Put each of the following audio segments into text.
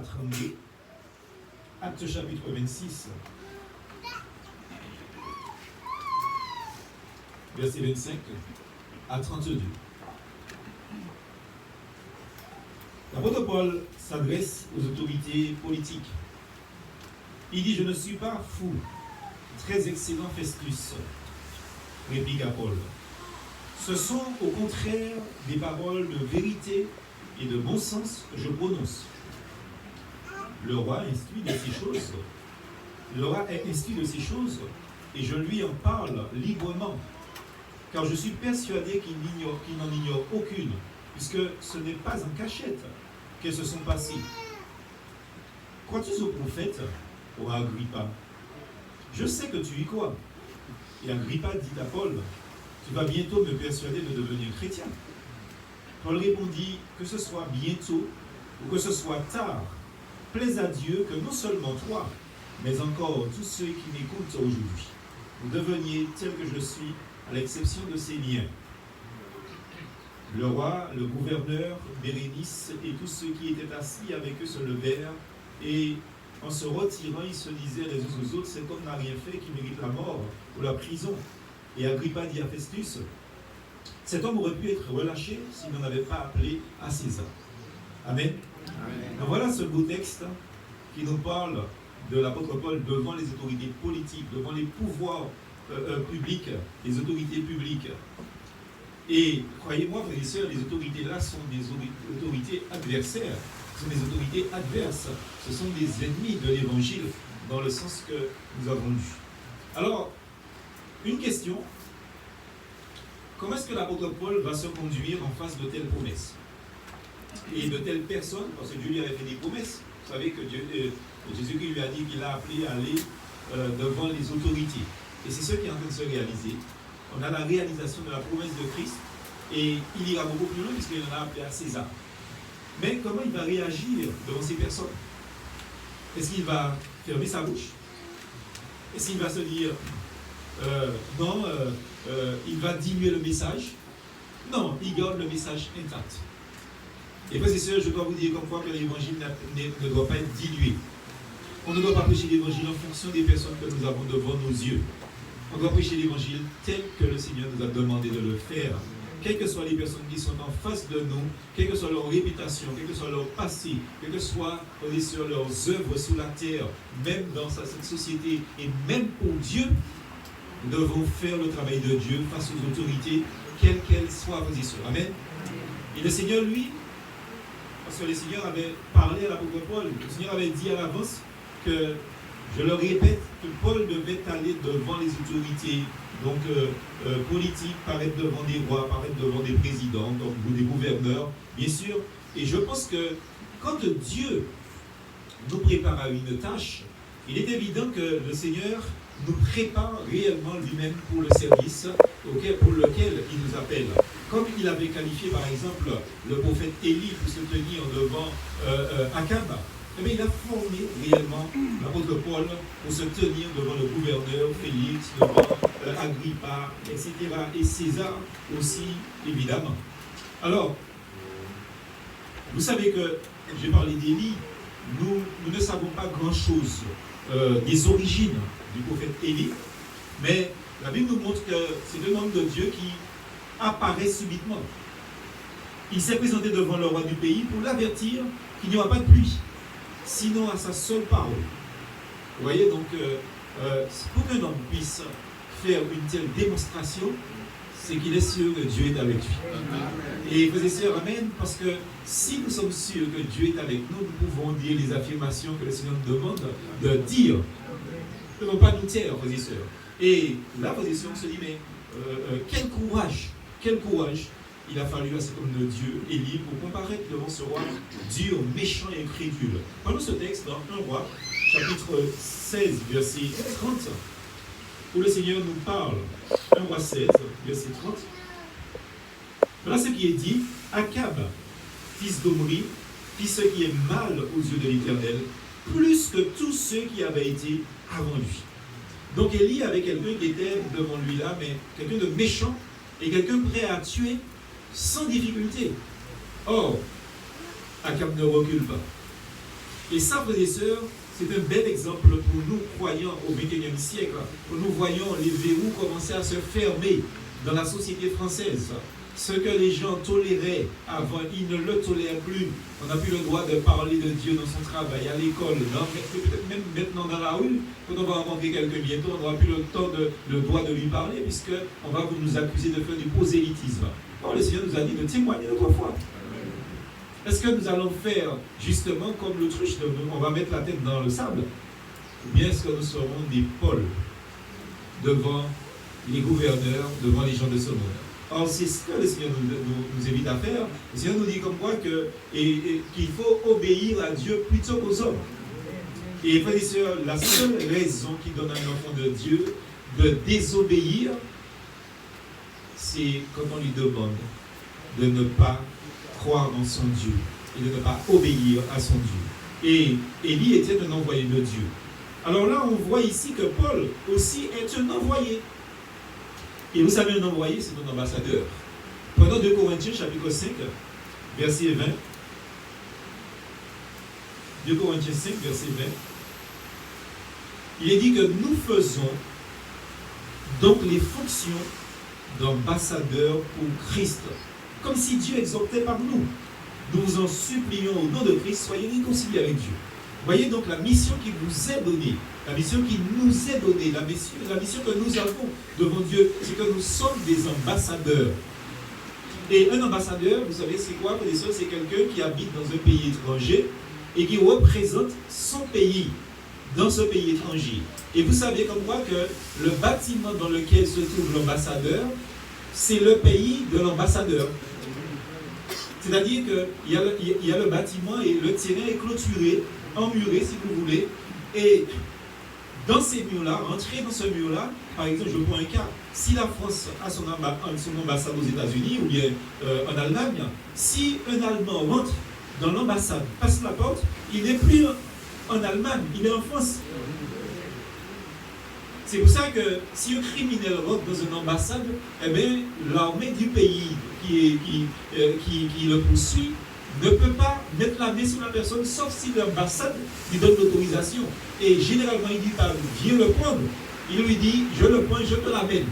à 32. Actes chapitre 26, verset 25 à 32. L'apôtre Paul s'adresse aux autorités politiques. Il dit: « Je ne suis pas fou, très excellent Festus, répliqua Paul. Ce sont au contraire des paroles de vérité et de bon sens que je prononce. Le roi instruit de ces choses. Le roi est instruit de ces choses et je lui en parle librement, car je suis persuadé qu'il n'en ignore aucune, puisque ce n'est pas en cachette qu'elles se sont passées. Crois-tu au prophète, ô Agrippa? Je sais que tu y crois. » Et Agrippa dit à Paul: « Tu vas bientôt me persuader de devenir chrétien. » Paul répondit: « Que ce soit bientôt ou que ce soit tard, plaise à Dieu que non seulement toi, mais encore tous ceux qui m'écoutent aujourd'hui, vous deveniez tel que je suis, à l'exception de ces liens. » Le roi, le gouverneur, Bérénice et tous ceux qui étaient assis avec eux se levèrent, et en se retirant, ils se disaient les uns aux autres: « Cet homme n'a rien fait qui mérite la mort ou la prison. » Et Agrippa dit à Festus: « Cet homme aurait pu être relâché s'il n'en avait pas appelé à César. » Amen. Amen. Donc voilà ce beau texte qui nous parle de l'apôtre Paul devant les autorités politiques, devant les pouvoirs publics, les autorités publiques. Et croyez-moi, frères et sœurs, les autorités là sont des autorités adversaires, ce sont des autorités adverses, ce sont des ennemis de l'évangile dans le sens que nous avons lu. Alors, une question: comment est-ce que l'apôtre Paul va se conduire en face de telles promesses et de telles personnes? Parce que Dieu lui avait fait des promesses. Vous savez que Jésus-Christ lui a dit qu'il a appelé à aller devant les autorités. Et c'est ce qui est en train de se réaliser. On a la réalisation de la promesse de Christ et il ira beaucoup plus loin puisqu'il en a appelé à César. Mais comment il va réagir devant ces personnes? Est-ce qu'il va fermer sa bouche? Est-ce qu'il va se dire non, il va diluer le message? Non, il garde le message intact. Et frères et sœurs, je dois vous dire comme quoi que l'évangile ne doit pas être dilué. On ne doit pas prêcher l'évangile en fonction des personnes que nous avons devant nos yeux. On doit prêcher l'évangile tel que le Seigneur nous a demandé de le faire. Quelles que soient les personnes qui sont en face de nous, quelle que soit leur réputation, quel que soit leur passé, quelles que soient sur leurs œuvres sous la terre, même dans cette société et même pour Dieu, nous devons faire le travail de Dieu face aux autorités, quelles qu'elles soient. Amen. Et le Seigneur, lui, parce que le Seigneur avait parlé à l'apôtre Paul, le Seigneur avait dit à l'avance que, je le répète, que Paul devait aller devant les autorités, donc politiques, paraître devant des rois, paraître devant des présidents, donc, ou des gouverneurs, bien sûr. Et je pense que quand Dieu nous prépare à une tâche, il est évident que le Seigneur nous prépare réellement lui-même pour le service pour lequel il nous appelle. Comme il avait qualifié par exemple le prophète Élie pour se tenir devant Akab, eh bien, il a formé réellement l'apôtre Paul pour se tenir devant le gouverneur Félix, devant Agrippa, etc. Et César aussi, évidemment. Alors, vous savez que, j'ai parlé d'Élie, nous ne savons pas grand-chose des origines du prophète Élie, mais la Bible nous montre que c'est un homme de Dieu qui apparaît subitement. Il s'est présenté devant le roi du pays pour l'avertir qu'il n'y aura pas de pluie, sinon à sa seule parole. Vous voyez, donc, pour qu'un homme puisse faire une telle démonstration, c'est qu'il est sûr que Dieu est avec lui. Et frères et sœurs, amen, parce que si nous sommes sûrs que Dieu est avec nous, nous pouvons dire les affirmations que le Seigneur nous demande de dire. Nous ne devons pas nous taire, frères et sœurs. Et là, frères et sœurs, on se dit, mais quel courage il a fallu à cet homme de Dieu, Élie, pour comparaître devant ce roi dur, méchant et incrédule. Prenons ce texte dans 1 Roi, chapitre 16, verset 30, où le Seigneur nous parle. 1 Roi 16, verset 30. Voilà ce qui est dit: Akab, fils d'Omri, fit ce qui est mal aux yeux de l'Éternel, plus que tous ceux qui avaient été avant lui. Donc Élie avait quelqu'un qui était devant lui là, mais quelqu'un de méchant et quelqu'un prêt à tuer sans difficulté. Or, Akab ne recule pas. Et ça, frères et sœurs, c'est un bel exemple pour nous, croyants au XXIe siècle, où nous voyons les verrous commencer à se fermer dans la société française. Ce que les gens toléraient avant, ils ne le tolèrent plus. On n'a plus le droit de parler de Dieu dans son travail, à l'école, peut-être même maintenant dans la rue. Quand on va rencontrer quelqu'un bientôt, on n'aura plus le droit de lui parler, puisqu'on va nous accuser de faire du prosélytisme. Or, le Seigneur nous a dit de témoigner notre foi. Est-ce que nous allons faire justement comme l'autruche, on va mettre la tête dans le sable, ou bien est-ce que nous serons des Pauls devant les gouverneurs, devant les gens de ce monde? Or, c'est ce que le Seigneur nous invite à faire. Le Seigneur nous dit comme quoi qu'il faut obéir à Dieu plutôt qu'aux hommes. Et frères et sœurs, la seule raison qui donne à un enfant de Dieu de désobéir, c'est quand on lui demande de ne pas croire en son Dieu et de ne pas obéir à son Dieu. Et Élie était un envoyé de Dieu. Alors là, on voit ici que Paul aussi est un envoyé. Et vous savez, un envoyé, c'est un ambassadeur. Prenons 2 Corinthiens, chapitre 5, verset 20. 2 Corinthiens 5, verset 20. Il est dit que nous faisons donc les fonctions d'ambassadeurs pour Christ. Comme si Dieu exhortait par nous. Nous vous en supplions au nom de Christ, soyez réconciliés avec Dieu. Voyez donc la mission qui vous est donnée, la mission qui nous est donnée, la mission que nous avons devant Dieu, c'est que nous sommes des ambassadeurs. Et un ambassadeur, vous savez, c'est quoi? C'est quelqu'un qui habite dans un pays étranger et qui représente son pays dans ce pays étranger. Et vous savez comme quoi que le bâtiment dans lequel se trouve l'ambassadeur, c'est le pays de l'ambassadeur. C'est-à-dire qu'il y a le bâtiment et le terrain est clôturé, emmuré si vous voulez. Et dans ces murs-là, entrer dans ce mur-là, par exemple, je prends un cas, si la France a son ambassade aux États-Unis ou bien en Allemagne, si un Allemand rentre dans l'ambassade, passe la porte, il n'est plus en Allemagne, il est en France. C'est pour ça que si un criminel rentre dans une ambassade, eh bien, l'armée du pays qui le poursuit ne peut pas mettre la main sur la personne, sauf si l'ambassade lui donne l'autorisation. Et généralement, il dit pas, viens le prendre. Il lui dit, je le prends, je te l'amène.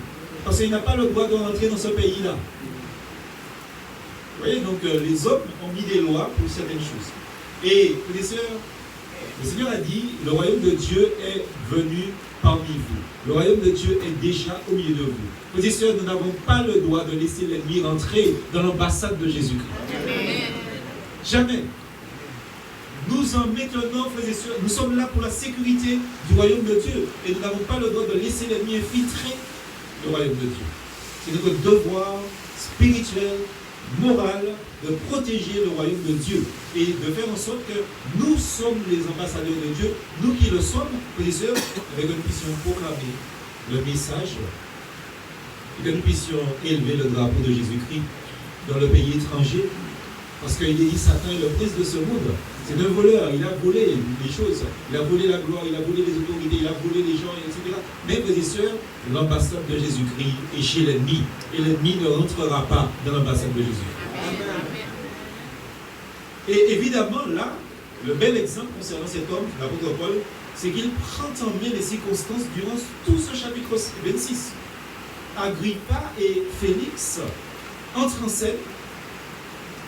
Parce qu'il n'a pas le droit de rentrer dans ce pays-là. Vous voyez, donc les hommes ont mis des lois pour certaines choses. Et, les sœurs, le Seigneur a dit, le royaume de Dieu est venu parmi vous. Le royaume de Dieu est déjà au milieu de vous. Frères et sœurs, nous n'avons pas le droit de laisser l'ennemi rentrer dans l'ambassade de Jésus-Christ. Jamais. Nous en maintenons, frères et sœurs, nous sommes là pour la sécurité du royaume de Dieu. Et nous n'avons pas le droit de laisser l'ennemi infiltrer le royaume de Dieu. C'est notre devoir spirituel, moral, de protéger le royaume de Dieu et de faire en sorte que nous sommes les ambassadeurs de Dieu, nous qui le sommes, frères et sœurs, avec que nous puissions proclamer le message et que nous puissions élever le drapeau de Jésus-Christ dans le pays étranger. Parce qu'il est dit, Satan est le prince de ce monde. C'est un voleur, il a volé les choses. Il a volé la gloire, il a volé les autorités, il a volé les gens, etc. Mais, frères et sœurs, l'ambassade de Jésus-Christ est chez l'ennemi. Et l'ennemi ne rentrera pas dans l'ambassade de Jésus. Et évidemment, là, le bel exemple concernant cet homme, l'apôtre Paul, c'est qu'il prend en main les circonstances durant tout ce chapitre 26. Agrippa et Félix entrent en scène.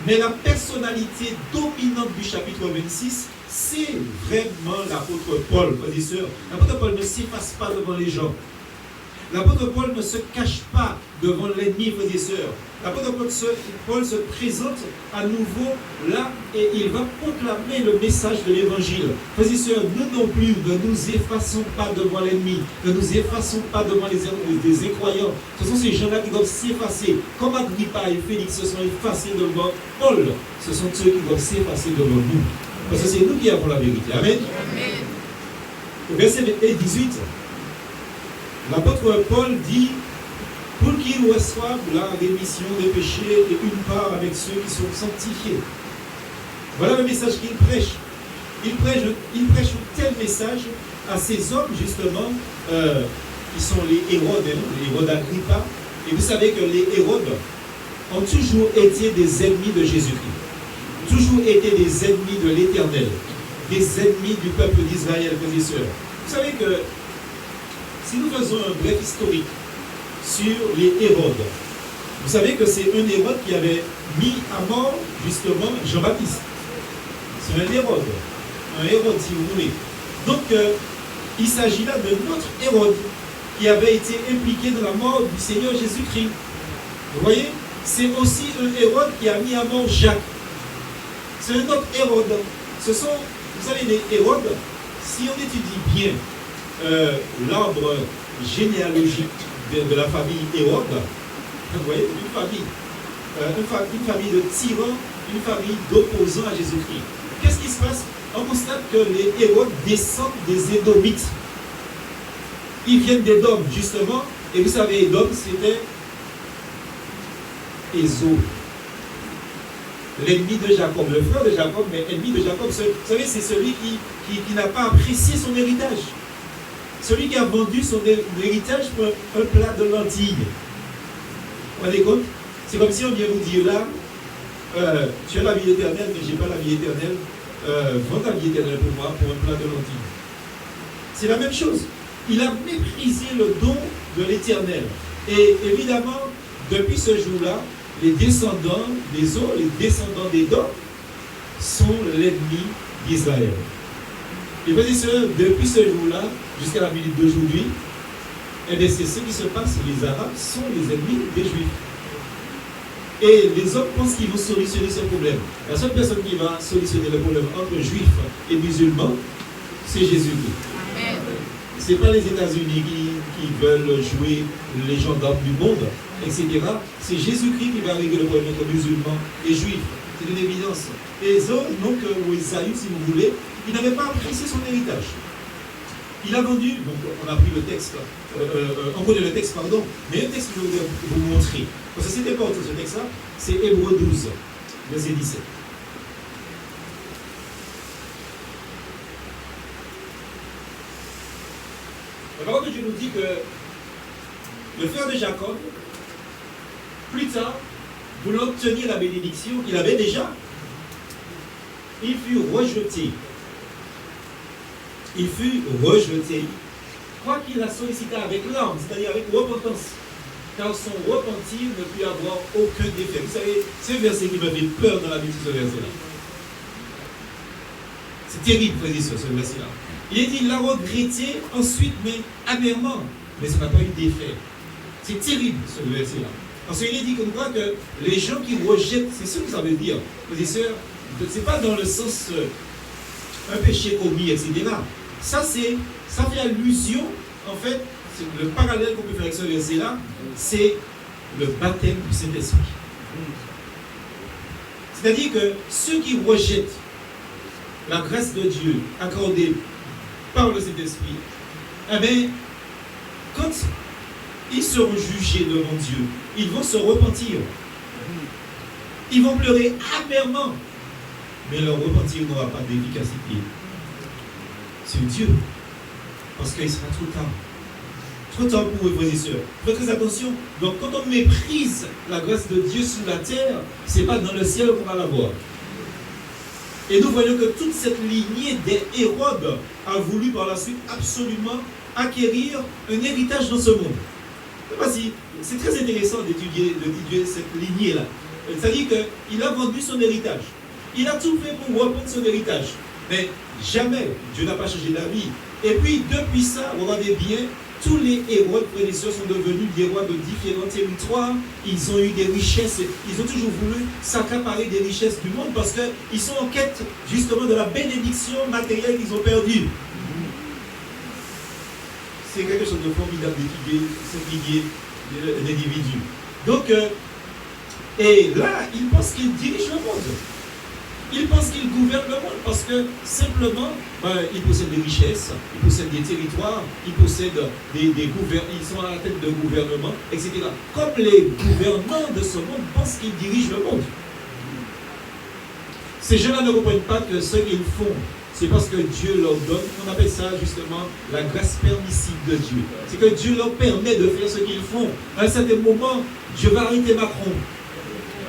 Mais la personnalité dominante du chapitre 26, c'est vraiment l'apôtre Paul, frères et sœurs. L'apôtre Paul ne s'efface pas devant les gens. L'apôtre Paul ne se cache pas devant l'ennemi, frères et sœurs. L'apôtre Paul se présente à nouveau là et il va proclamer le message de l'évangile. Frères et sœurs, nous non plus, ne nous effaçons pas devant l'ennemi, ne nous effaçons pas devant les incroyants. Ce sont ces gens-là qui doivent s'effacer. Comme Agrippa et Félix se sont effacés devant Paul, ce sont ceux qui doivent s'effacer devant nous. Parce que c'est nous qui avons la vérité. Amen. Au verset 18, l'apôtre Paul dit, pour qu'ils reçoivent la rémission des péchés et une part avec ceux qui sont sanctifiés. Voilà le message qu'il prêche. Il prêche un tel message à ces hommes, justement, qui sont les Hérodes, les Hérodes Agrippa. Et vous savez que les Hérodes ont toujours été des ennemis de Jésus-Christ. Toujours été des ennemis de l'Éternel. des ennemis du peuple d'Israël, frères et sœurs. Vous savez que si nous faisons un bref historique sur les Hérodes, vous savez que c'est un Hérode qui avait mis à mort justement Jean-Baptiste. C'est un Hérode si vous voulez. Donc il s'agit là de notre Hérode qui avait été impliqué dans la mort du Seigneur Jésus-Christ. Vous voyez, c'est aussi un Hérode qui a mis à mort Jacques. C'est un autre Hérode. Ce sont, vous savez, les Hérodes, si on étudie bien l'arbre généalogique de la famille Hérode, vous voyez, une famille de tyrans, une famille d'opposants à Jésus-Christ. Qu'est-ce qui se passe? On constate que les Hérodes descendent des Édomites. Ils viennent d'Édom, justement, et vous savez, Édom, c'était Ésaü, l'ennemi de Jacob, le frère de Jacob, mais ennemi de Jacob. Vous savez, c'est celui qui n'a pas apprécié son héritage. Celui qui a vendu son héritage pour un plat de lentilles. Vous vous rendez compte? C'est comme si on vient vous dire là, tu as la vie éternelle, mais je n'ai pas la vie éternelle. Vends ta vie éternelle pour moi, pour un plat de lentilles. C'est la même chose. Il a méprisé le don de l'Éternel. Et évidemment, depuis ce jour-là, les descendants des eaux, les descendants des dons, sont l'ennemi d'Israël. Et frères et sœurs, depuis ce jour-là, jusqu'à la minute d'aujourd'hui, eh bien, c'est ce qui se passe. Les Arabes sont les ennemis des Juifs. Et les hommes pensent qu'ils vont solutionner ce problème. La seule personne qui va solutionner le problème entre Juifs et musulmans, c'est Jésus-Christ. Ce n'est pas les États-Unis qui veulent jouer les gendarmes du monde, etc. C'est Jésus-Christ qui va régler le problème entre musulmans et juifs. C'est une évidence. Et Ésaü, donc, ou Ésaü, si vous voulez, il n'avait pas apprécié son héritage. Il a vendu, donc on a pris le texte, on connaît le texte, pardon, mais un texte que je voudrais vous montrer. Parce que c'est important ce texte-là, c'est Hébreux 12, verset 17. La parole de Dieu nous dit que le frère de Jacob, plus tard, voulant obtenir la bénédiction qu'il avait déjà, il fut rejeté. Il fut rejeté, quoiqu'il la sollicita avec larmes, c'est-à-dire avec repentance, car son repentir ne put avoir aucun effet. Vous savez, c'est un verset qui m'a fait peur dans la Bible, ce verset-là. C'est terrible, frère et sœurs, ce verset-là. Il est dit, il l'a regretté ensuite, mais amèrement. Mais ça n'a pas eu d'effet. C'est terrible, ce verset-là. Parce qu'il est dit comme quoi que les gens qui rejettent, c'est ce que ça veut dire, frères et sœurs, c'est pas dans le sens un péché commis, etc. Ça fait allusion, en fait, le parallèle qu'on peut faire avec ce verset-là, c'est le baptême du Saint-Esprit. C'est-à-dire que ceux qui rejettent la grâce de Dieu accordée par le Saint-Esprit, eh bien, quand ils seront jugés devant Dieu, ils vont se repentir. Ils vont pleurer amèrement, mais leur repentir n'aura pas d'efficacité sur Dieu, parce qu'il sera trop tard. Trop tard pour vous, frères et sœurs. Faites très attention. Donc, quand on méprise la grâce de Dieu sur la terre, ce n'est pas dans le ciel qu'on va la voir. Et nous voyons que toute cette lignée des Hérodes a voulu par la suite absolument acquérir un héritage dans ce monde. C'est très intéressant d'étudier cette lignée-là. C'est-à-dire qu'il a vendu son héritage. Il a tout fait pour reprendre son héritage. Mais jamais Dieu n'a pas changé d'avis. Et puis, depuis ça, regardez bien, tous les Hérodes, frères et sœurs, sont devenus des rois de différents territoires. Ils ont eu des richesses. Ils ont toujours voulu s'accaparer des richesses du monde parce qu'ils sont en quête, justement, de la bénédiction matérielle qu'ils ont perdue. C'est quelque chose de formidable d'étudier cette lignée d'individus. Donc, et là, ils pensent qu'ils dirigent le monde. Ils pensent qu'ils gouvernent le monde parce que simplement, ils possèdent des richesses, ils possèdent des territoires, ils possèdent ils sont à la tête de gouvernement, etc. Comme les gouvernants de ce monde pensent qu'ils dirigent le monde. Ces gens-là ne comprennent pas que ce qu'ils font, c'est parce que Dieu leur donne, on appelle ça justement la grâce permissive de Dieu. C'est que Dieu leur permet de faire ce qu'ils font. À un certain moment, Dieu va arrêter Macron,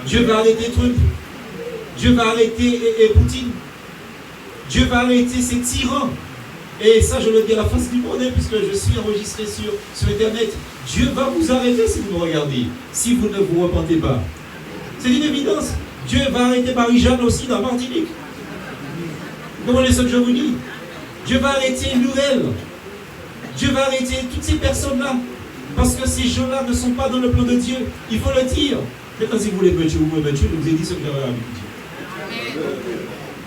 Dieu va arrêter Trump, Dieu va arrêter Poutine. Dieu va arrêter ces tyrans. Et ça, je le dis à la face du monde, puisque je suis enregistré sur Internet. Dieu va vous arrêter si vous me regardez, si vous ne vous repentez pas. C'est une évidence. Dieu va arrêter Marie-Jeanne aussi dans Martinique. Vous comprenez ce que je vous dis? Dieu va arrêter Nouvelle. Dieu va arrêter toutes ces personnes-là. Parce que ces gens-là ne sont pas dans le plan de Dieu. Il faut le dire. Maintenant, si vous voulez me tuer, vous pouvez me tuer. Je vous ai dit ce que j'avais à vous dire.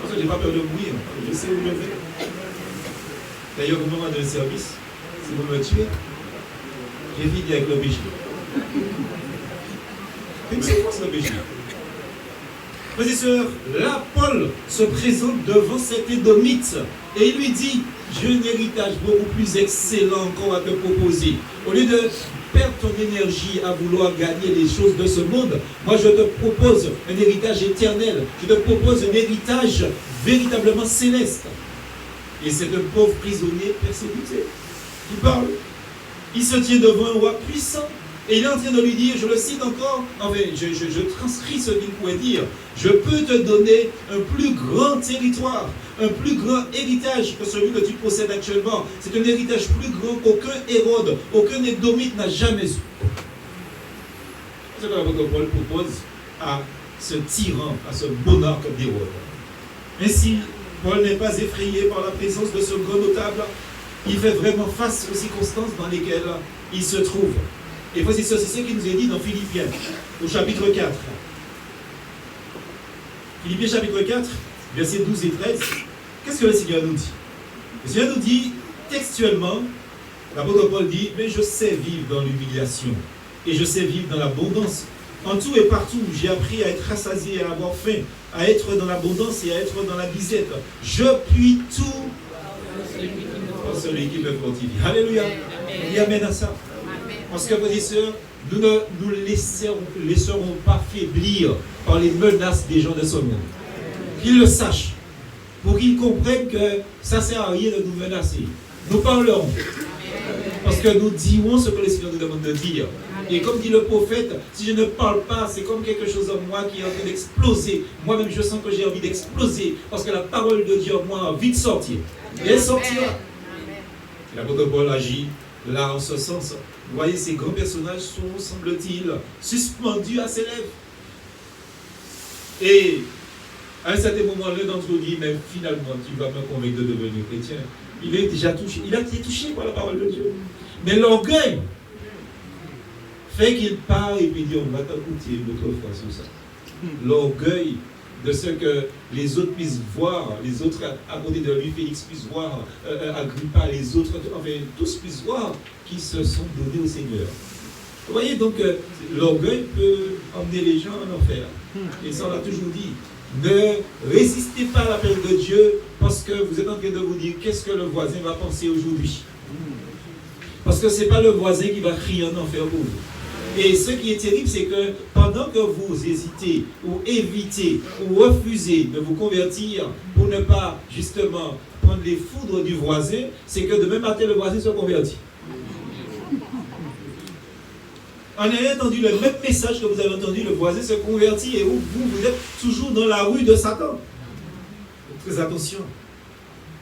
Parce que je n'ai pas peur de mourir. Je sais où je vais. D'ailleurs, au moment de service, si vous me tuez, j'ai fini avec le péché. Une séquence de péché. Frères et sœurs, là, Paul se présente devant cet Édomite et il lui dit: j'ai un héritage beaucoup plus excellent encore à te proposer. Au lieu de perdre ton énergie à vouloir gagner les choses de ce monde, moi je te propose un héritage éternel. Je te propose un héritage véritablement céleste. Et c'est un pauvre prisonnier persécuté qui parle. Il se tient devant un roi puissant. Et il est en train de lui dire, je le cite encore, enfin, je transcris ce qu'il pourrait dire: je peux te donner un plus grand territoire, un plus grand héritage que celui que tu possèdes actuellement. C'est un héritage plus grand qu'aucun Hérode, aucun Édomite n'a jamais eu. C'est ce que l'apôtre Paul propose à ce tyran, à ce monarque d'Hérode. Ainsi, Paul n'est pas effrayé par la présence de ce grand notable. Il fait vraiment face aux circonstances dans lesquelles il se trouve. Et voici ça, c'est ce qu'il nous est dit dans Philippiens, au chapitre 4. Philippiens chapitre 4, versets 12 et 13. Qu'est-ce que le Seigneur nous dit? Le Seigneur nous dit textuellement, l'apôtre Paul dit: mais je sais vivre dans l'humiliation et je sais vivre dans l'abondance. En tout et partout, j'ai appris à être rassasié, à avoir faim, à être dans l'abondance et à être dans la disette. Je puis tout par celui qui me fortifie. Alléluia. Et amen à ça. Parce que, frères et sœurs, nous ne nous laisserons pas faiblir par les menaces des gens de ce monde. Qu'ils le sachent, pour qu'ils comprennent que ça ne sert à rien de nous menacer. Nous parlerons, parce que nous dirons ce que le Seigneur nous demande de dire. Et comme dit le prophète, si je ne parle pas, c'est comme quelque chose en moi qui est en train d'exploser. Moi-même, je sens que j'ai envie d'exploser, parce que la parole de Dieu en moi a envie de sortir. Et elle sortira. L'apôtre Paul agit là en ce sens. Vous voyez, ces grands personnages sont, semble-t-il, suspendus à ses lèvres. Et à un certain moment, l'un d'entre eux dit: mais finalement, tu vas me convaincre de devenir chrétien. Il est déjà touché. Il a été touché par la parole de Dieu. Mais l'orgueil fait qu'il part et puis dit: on va t'écouter une autre fois sur ça. L'orgueil de ce que les autres puissent voir, les autres à côté de lui, Félix puisse voir, Agrippa, les autres, enfin tous puissent voir qui se sont donnés au Seigneur. Vous voyez donc, l'orgueil peut emmener les gens en enfer. Et ça on l'a toujours dit. Ne résistez pas à l'appel de Dieu parce que vous êtes en train de vous dire: qu'est-ce que le voisin va penser aujourd'hui? Parce que ce n'est pas le voisin qui va crier en enfer pour vous. Et ce qui est terrible, c'est que pendant que vous hésitez ou évitez ou refusez de vous convertir pour ne pas justement prendre les foudres du voisin, c'est que demain matin le voisin se convertit. On a entendu le même message que vous avez entendu, le voisin se convertit et vous êtes toujours dans la rue de Satan. Très attention.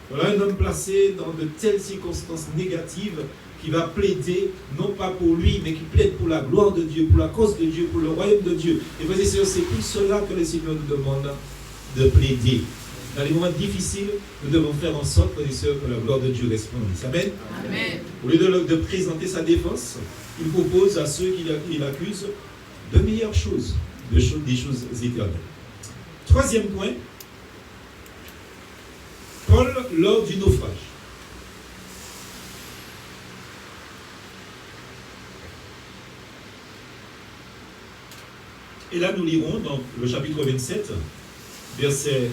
Voilà un homme placé dans de telles circonstances négatives qui va plaider, non pas pour lui, mais qui plaide pour la gloire de Dieu, pour la cause de Dieu, pour le royaume de Dieu. Et frères et sœurs, c'est pour cela que le Seigneur nous demande de plaider. Dans les moments difficiles, nous devons faire en sorte, frères et sœurs, que la gloire de Dieu resplendisse. Amen. Amen. Au lieu de présenter sa défense, il propose à ceux qui l'accusent de meilleures choses, des choses éternelles. Troisième point, Paul lors du naufrage. Et là, nous lirons dans le chapitre 27, verset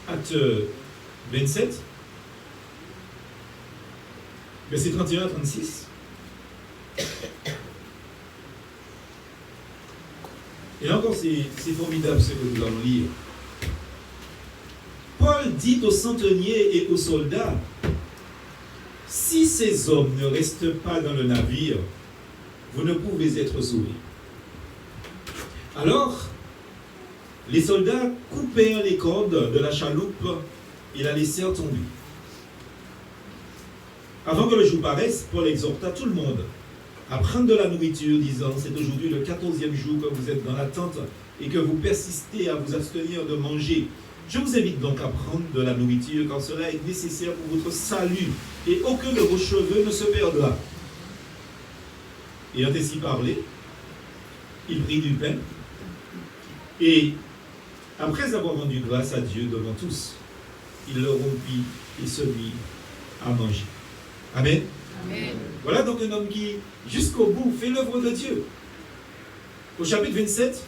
acte 27, verset 31 à 36. Et là encore, c'est formidable ce que nous allons lire. Paul dit aux centeniers et aux soldats: si ces hommes ne restent pas dans le navire, vous ne pouvez être sauvés. Alors, Les soldats coupèrent les cordes de la chaloupe et la laissèrent tomber. Avant que le jour paraisse, Paul exhorta tout le monde à prendre de la nourriture, disant, c'est aujourd'hui le 14e jour que vous êtes dans la tente et que vous persistez à vous abstenir de manger. Je vous invite donc à prendre de la nourriture, car cela est nécessaire pour votre salut, et aucun de vos cheveux ne se perdra. Ayant ainsi parlé, il prit du pain, et après avoir rendu grâce à Dieu devant tous, il le rompit et se mit à manger. Amen. Amen. Voilà donc un homme qui, jusqu'au bout, fait l'œuvre de Dieu. Au chapitre 27,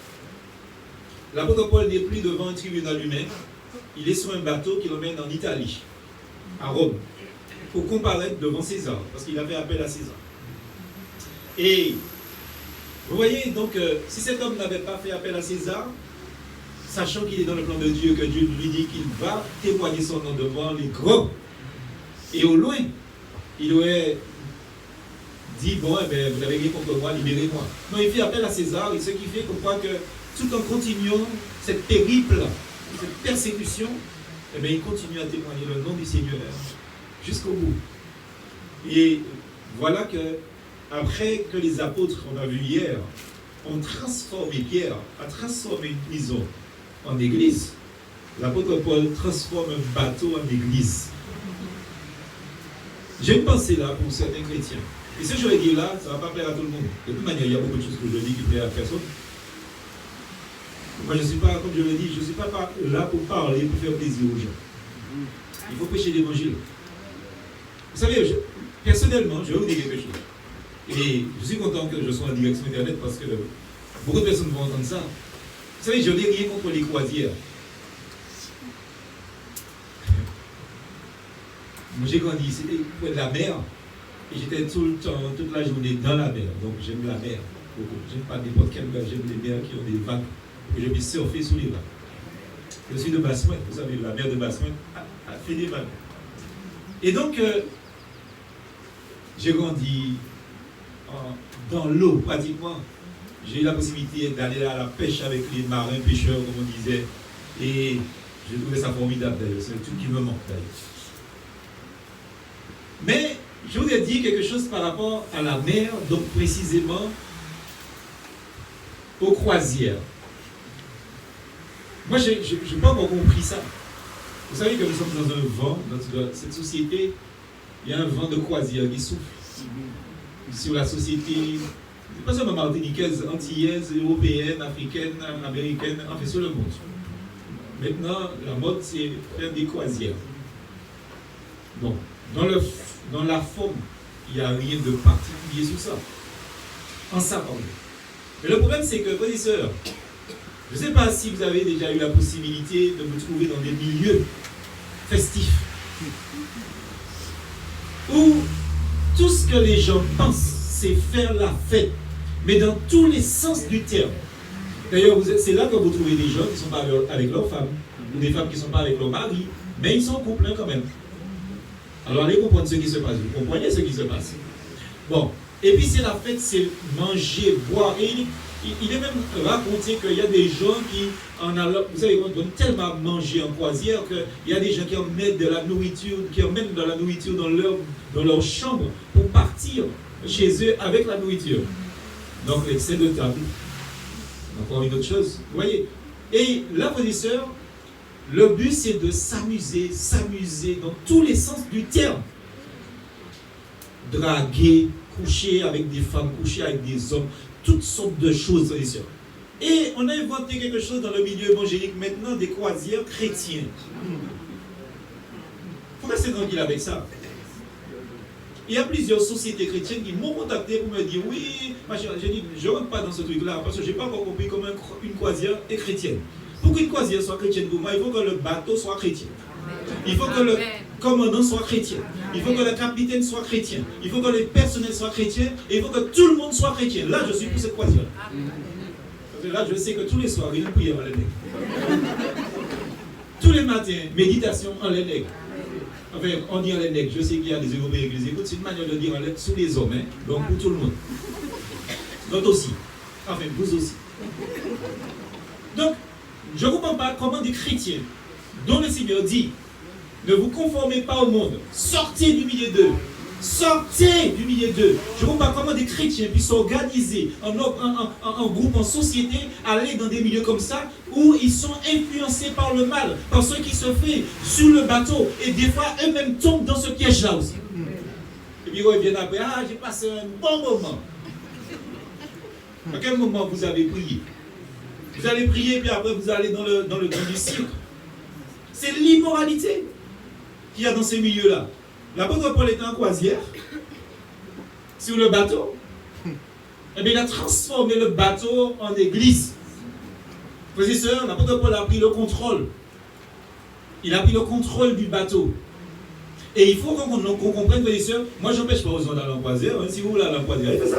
l'apôtre Paul n'est plus devant un tribunal humain, il est sur un bateau qui l'emmène en Italie, à Rome, pour comparaître devant César, parce qu'il avait appel à César. Et vous voyez, donc, si cet homme n'avait pas fait appel à César, sachant qu'il est dans le plan de Dieu, que Dieu lui dit qu'il va témoigner son nom devant les grands, et au loin, il aurait dit, bon, eh bien, vous n'avez rien contre moi, libérez-moi. Non, il fait appel à César, et ce qui fait qu'on croit que tout en continuant cette périple, cette persécution, eh bien, il continue à témoigner le nom du Seigneur jusqu'au bout. Et voilà que, après que les apôtres, on a vu hier, ont transformé Pierre, a transformé une prison en église, l'apôtre Paul transforme un bateau en église. J'ai une pensée là pour certains chrétiens. Et ce que je vais dire là, ça ne va pas plaire à tout le monde. De toute manière, il y a beaucoup de choses que je dis qui plaisent à personne. Moi, je ne suis pas, comme je le dis, je ne suis pas là pour parler, pour faire plaisir aux gens. Il faut prêcher l'évangile. Vous savez, personnellement, je vais vous dire quelque chose. Et je suis content que je sois en direction Internet parce que beaucoup de personnes vont entendre ça. Vous savez, je n'ai rien contre les croisières. Moi, j'ai grandi ici, près de la mer, et j'étais tout le temps, toute la journée dans la mer. Donc, j'aime la mer beaucoup. J'aime pas n'importe quelle mer, j'aime les mers qui ont des vagues. Et je peux surfer sous les vagues. Je suis de Basse-Pointe, vous savez, la mer de Basse-Pointe a fait des vagues. Et donc, j'ai grandi dans l'eau pratiquement. J'ai eu la possibilité d'aller à la pêche avec les marins pêcheurs, comme on disait. Et je trouvais ça formidable d'ailleurs. C'est le truc qui me manque d'ailleurs. Mais je voudrais dire quelque chose par rapport à la mer, donc précisément aux croisières. Moi, je n'ai pas encore compris ça. Vous savez que nous sommes dans un vent, dans cette société, il y a un vent de croisière qui souffle sur la société, pas seulement martiniquaise, antillaise, européenne, africaine, américaine, enfin sur le monde. Maintenant, la mode, c'est faire des croisières. Bon, dans la forme, il n'y a rien de particulier sur ça. En ça, pardon. Mais le problème, c'est que, frères et sœurs, je ne sais pas si vous avez déjà eu la possibilité de vous trouver dans des milieux festifs où tout ce que les gens pensent, c'est faire la fête, mais dans tous les sens du terme. D'ailleurs, c'est là que vous trouvez des gens qui ne sont pas avec leur femme, ou des femmes qui ne sont pas avec leur mari, mais ils sont en couple quand même. Alors allez comprendre ce qui se passe, vous comprenez ce qui se passe. Bon, et puis c'est la fête, c'est manger, boire, et il est même raconté qu'il y a des gens qui, vous savez, on donne tellement à manger en croisière qu'il y a des gens qui emmènent de la nourriture, dans leur chambre pour partir chez eux avec la nourriture. Donc l'excès de table. Encore une autre chose, vous voyez. Et là, frères et sœurs, le but c'est de s'amuser dans tous les sens du terme. Draguer, coucher avec des femmes, coucher avec des hommes, toutes sortes de choses, frères et sœurs. Et on a inventé quelque chose dans le milieu évangélique maintenant, des croisières chrétiennes. Il faut rester tranquille avec ça. Il y a plusieurs sociétés chrétiennes qui m'ont contacté pour me dire oui, j'ai dit, je ne rentre pas dans ce truc-là parce que je n'ai pas encore compris comment une croisière est chrétienne. Pour qu'une croisière soit chrétienne pour moi, il faut que le bateau soit chrétien. Il faut que le commandant soit chrétien. Il faut que le capitaine soit chrétien. Il faut que les personnels soient chrétiens. Et il faut que tout le monde soit chrétien. Là, je suis pour cette croisière. Parce que là, je sais que tous les soirs, il y a une prière en l'air. Tous les matins, méditation en l'air. Enfin, on dit en l'air. Je sais qu'il y a des Européens qui les écoutent. C'est une manière de dire en l'air sous les hommes. Hein? Donc, pour tout le monde. D'autres aussi. Enfin, vous aussi. Donc, Je ne comprends pas comment des chrétiens, dont le Seigneur dit, ne vous conformez pas au monde, sortez du milieu d'eux. Sortez du milieu d'eux. Je ne comprends pas comment des chrétiens puissent s'organiser en groupe, en société, aller dans des milieux comme ça, où ils sont influencés par le mal, par ce qui se fait sur le bateau. Et des fois, eux-mêmes tombent dans ce piège-là aussi. Et puis ils reviennent après, ah, j'ai passé un bon moment. À quel moment vous avez prié? Vous allez prier, puis après vous allez dans le du cirque. C'est l'immoralité qu'il y a dans ces milieux-là. L'apôtre Paul était en croisière sur le bateau. Et bien il a transformé le bateau en église. Frères et sœurs, l'apôtre Paul a pris le contrôle. Il a pris le contrôle du bateau. Et il faut qu'on comprenne, frères et sœurs, moi je n'empêche pas aux gens d'aller en croisière. Si vous voulez aller en croisière, il fait ça,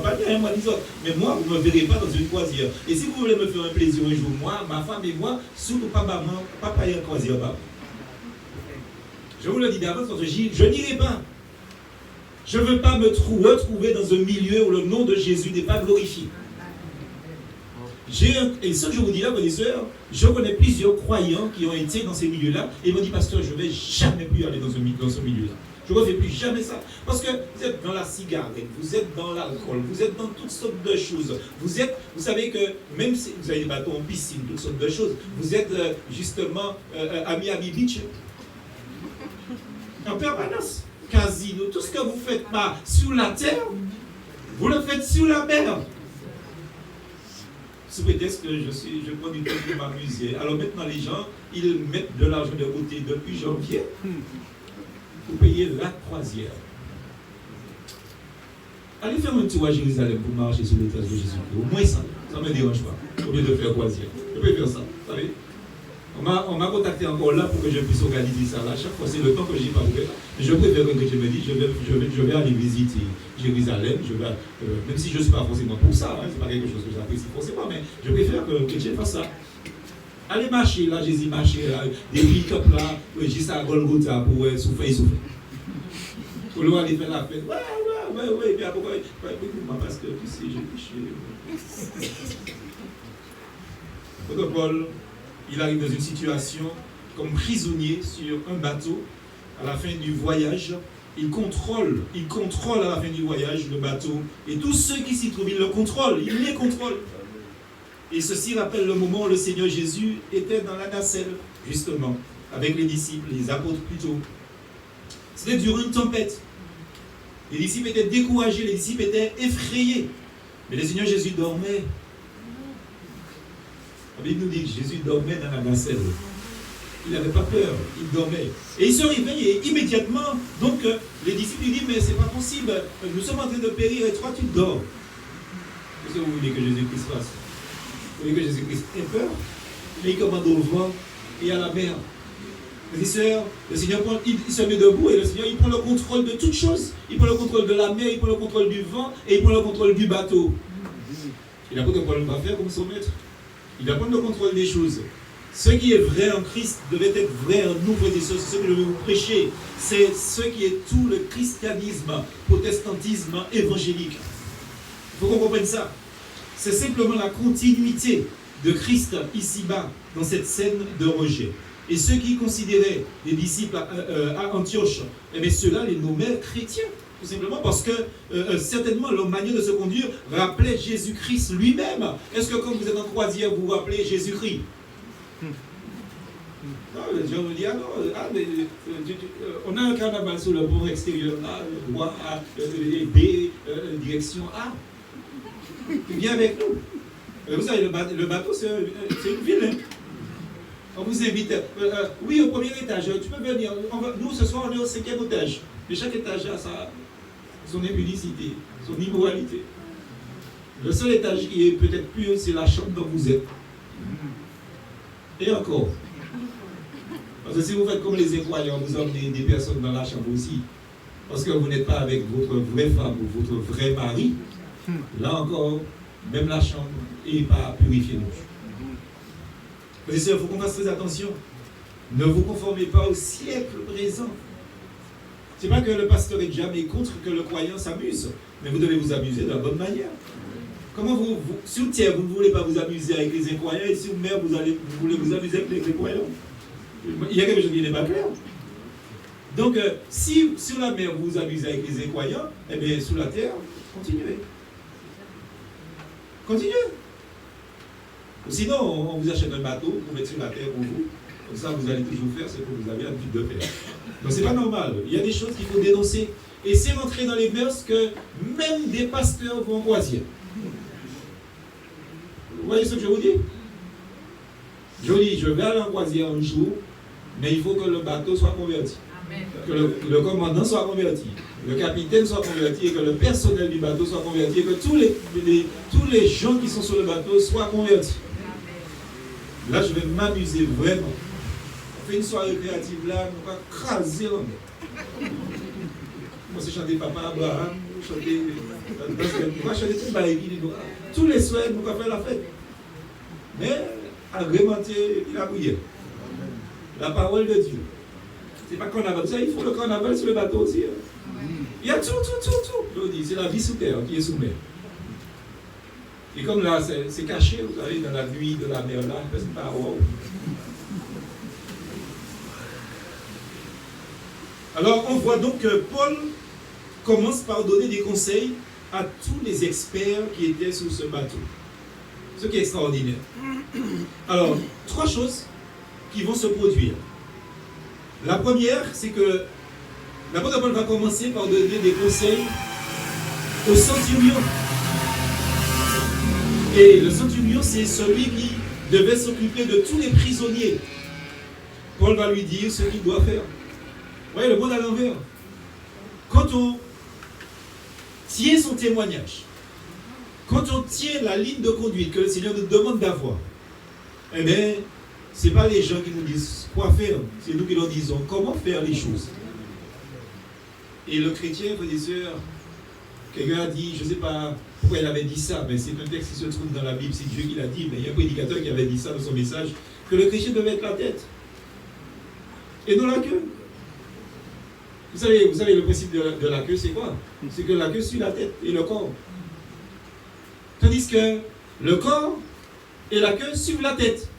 pas bien, moi dis ça. Mais moi, vous ne me verrez pas dans une croisière. Et si vous voulez me faire un plaisir un jour, moi, ma femme et moi, surtout pas maman, pas payer en croisière, pas. Je vous le dis d'avance, je n'irai pas. Je ne veux pas me retrouver dans un milieu où le nom de Jésus n'est pas glorifié. Et ce que je vous dis là, mes sœurs, je connais plusieurs croyants qui ont été dans ces milieux-là et ils m'ont dit, pasteur, je ne vais jamais plus aller dans ce milieu-là. Je ne refais plus jamais ça. Parce que vous êtes dans la cigarette, vous êtes dans l'alcool, vous êtes dans toutes sortes de choses. Vous savez que même si vous avez des bateaux en piscine, toutes sortes de choses, vous êtes justement à Miami Beach. En permanence, casino, tout ce que vous ne faites pas sur la terre, vous le faites sur la mer. Sous prétexte que je prends du temps pour m'amuser. Alors maintenant, les gens, ils mettent de l'argent de côté depuis janvier pour payer la croisière. Allez faire un tour à Jérusalem pour marcher sur les traces de Jésus. Au moins ça ne me dérange pas. Au lieu de faire croisière. Je peux faire ça, vous savez. On m'a contacté encore là pour que je puisse organiser ça. Là, chaque fois, c'est le temps que je n'ai pas fait. Je préfère que je me dise, je vais aller visiter Jérusalem. Même si je ne suis pas forcément pour ça, ce n'est pas quelque chose que j'apprécie forcément, mais je préfère que chrétien fasse ça. Allez marcher, là, Jésus marcher, là, des pick-up là, juste à Golgotha pour souffler. Pour le aller faire la fête. Ouais, puis après, parce que tu sais, j'ai péché. Paul, il arrive dans une situation comme prisonnier sur un bateau à la fin du voyage. Il contrôle à la fin du voyage le bateau et tous ceux qui s'y trouvent, il le contrôle, il les contrôle. Et ceci rappelle le moment où le Seigneur Jésus était dans la nacelle, justement, avec les disciples, les apôtres plutôt. C'était durant une tempête. Les disciples étaient découragés, les disciples étaient effrayés. Mais le Seigneur Jésus dormait. La Bible nous dit que Jésus dormait dans la nacelle. Il n'avait pas peur, il dormait. Et il se réveille et immédiatement, donc les disciples lui disent, mais c'est pas possible, nous sommes en train de périr et toi tu dors. Qu'est-ce que vous voulez que Jésus-Christ fasse? Vous voulez que Jésus-Christ ait peur? Mais il commande au vent et à la mer. Mes sœurs, le Seigneur il se met debout et le Seigneur il prend le contrôle de toutes choses. Il prend le contrôle de la mer, il prend le contrôle du vent et il prend le contrôle du bateau. Et l'apôtre Paul va faire comme son maître. Il va prendre le contrôle des choses. Ce qui est vrai en Christ devait être vrai en nous, frères et sœurs. C'est ce que je vais vous prêcher. C'est ce qui est tout le christianisme, protestantisme évangélique. Il faut qu'on comprenne ça. C'est simplement la continuité de Christ ici-bas, dans cette scène de rejet. Et ceux qui considéraient les disciples à Antioche, eh bien ceux-là les nommaient chrétiens. Tout simplement parce que certainement leur manière de se conduire rappelait Jésus-Christ lui-même. Est-ce que quand vous êtes en croisière, vous vous rappelez Jésus-Christ? Non, les gens me disent, on a un carnaval sur le pont extérieur A, droit A, B, direction A. Viens avec nous. Vous savez, le bateau, c'est une ville. Hein? On vous invite. Oui, au premier étage, tu peux venir. Nous, ce soir, on est au 5e étage. Mais chaque étage a son impudicité, son immoralité. Le seul étage qui est peut-être plus haut, c'est la chambre dont vous êtes. Et encore. Parce que si vous faites comme les incroyants, vous emmenez des personnes dans la chambre aussi. Parce que vous n'êtes pas avec votre vraie femme ou votre vrai mari. Là encore, même la chambre n'est pas purifiée non plus. Il faut qu'on fasse très attention. Ne vous conformez pas au siècle présent. Ce n'est pas que le pasteur est jamais contre que le croyant s'amuse, mais vous devez vous amuser de la bonne manière. Comment sur terre, vous ne voulez pas vous amuser avec les incroyants, et sur mer, vous voulez vous amuser avec les croyants? Il y a quelque chose qui n'est pas clair. Donc, si sur la mer, vous vous amusez avec les incroyants, eh bien, sur la terre, continuez. Continuez. Sinon, on vous achète un bateau pour mettre sur la terre pour vous. Comme ça, vous allez toujours faire ce que vous avez l'habitude de faire. Donc, c'est pas normal. Il y a des choses qu'il faut dénoncer. Et c'est rentrer dans les mœurs que même des pasteurs vont croisière. Vous voyez ce que je vous dis? Je vous dis, je vais aller en croisière un jour, mais il faut que le bateau soit converti. Amen. Que le commandant soit converti, le capitaine soit converti, et que le personnel du bateau soit converti, et que tous les gens qui sont sur le bateau soient convertis. Amen. Là, je vais m'amuser vraiment. On fait une soirée créative là, on va craser en mer. Moi, c'est chanter Papa Abraham, chanter. On va chanter tout le tous les soirs, on va faire la fête. Mais, agrémenter la prière. La parole de Dieu. C'est pas carnaval. Ça, il faut le carnaval sur le bateau aussi. Il y a tout. Je vous dis, c'est la vie sous terre qui est sous mer. Et comme là, c'est caché, vous savez, dans la nuit de la mer là, c'est pas wow. Alors, on voit donc que Paul commence par donner des conseils à tous les experts qui étaient sur ce bateau. Ce qui est extraordinaire. Alors, 3 choses qui vont se produire. La première, c'est que l'apôtre Paul va commencer par donner des conseils au centurion. Et le centurion, c'est celui qui devait s'occuper de tous les prisonniers. Paul va lui dire ce qu'il doit faire. Vous voyez le monde à l'envers. Quand on tient son témoignage, quand on tient la ligne de conduite que le Seigneur nous demande d'avoir, eh bien, ce n'est pas les gens qui nous disent quoi faire, c'est nous qui leur disons comment faire les choses. Et le chrétien, frères et sœurs, quelqu'un a dit, je ne sais pas pourquoi il avait dit ça, mais c'est un texte qui se trouve dans la Bible, c'est Dieu qui l'a dit, mais il y a un prédicateur qui avait dit ça dans son message, que le chrétien devait être la tête et non la queue. Vous savez le principe de la queue, c'est quoi? C'est que la queue suit la tête et le corps. Tandis que le corps et la queue suivent la tête.